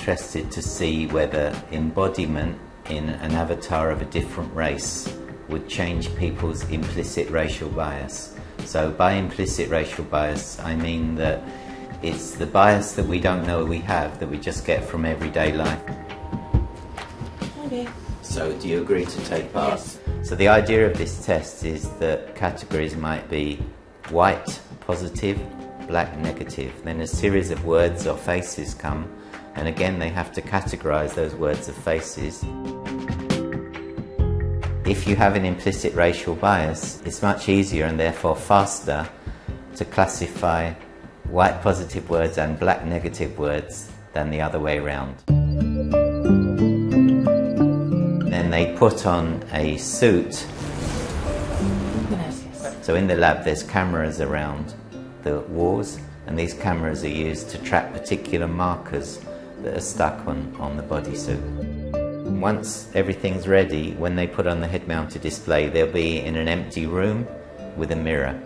interested to see whether embodiment in an avatar of a different race would change people's implicit racial bias. So by implicit racial bias, I mean that it's the bias that we don't know we have, that we just get from everyday life. Okay. So do you agree to take part? Yes. So the idea of this test is that categories might be white, positive, black, negative. Then a series of words or faces come, and again they have to categorize those words or faces. If you have an implicit racial bias, it's much easier and therefore faster to classify white positive words and black negative words than the other way around. Then they put on a suit. So in the lab there's cameras around the walls, and these cameras are used to track particular markers that are stuck on the bodysuit. Once everything's ready, when they put on the head-mounted display, they'll be in an empty room with a mirror.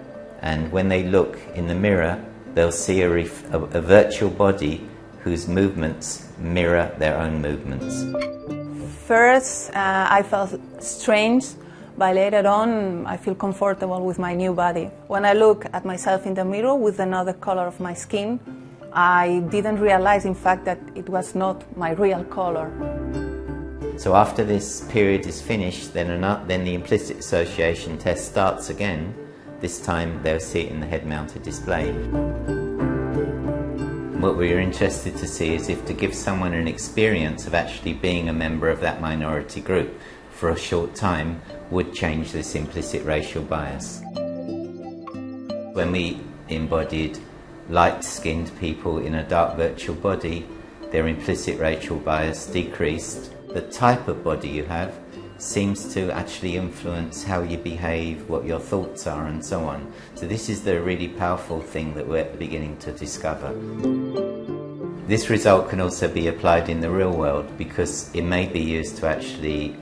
And when they look in the mirror, they'll see a virtual body whose movements mirror their own movements. First, I felt strange, but later on, I feel comfortable with my new body. When I look at myself in the mirror with another color of my skin, I didn't realize, in fact, that it was not my real color. So after this period is finished, then the implicit association test starts again. This time they'll see it in the head-mounted display. What we're interested to see is if to give someone an experience of actually being a member of that minority group for a short time would change this implicit racial bias. When we embodied light-skinned people in a dark virtual body, their implicit racial bias decreased. The type of body you have seems to actually influence how you behave, what your thoughts are, and so on. So this is the really powerful thing that we're beginning to discover. This result can also be applied in the real world, because it may be used to actually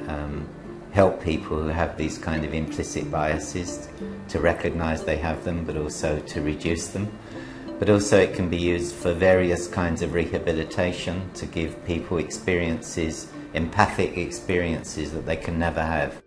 help people who have these kind of implicit biases to recognize they have them, but also to reduce them. But also it can be used for various kinds of rehabilitation, to give people experiences, empathic experiences that they can never have.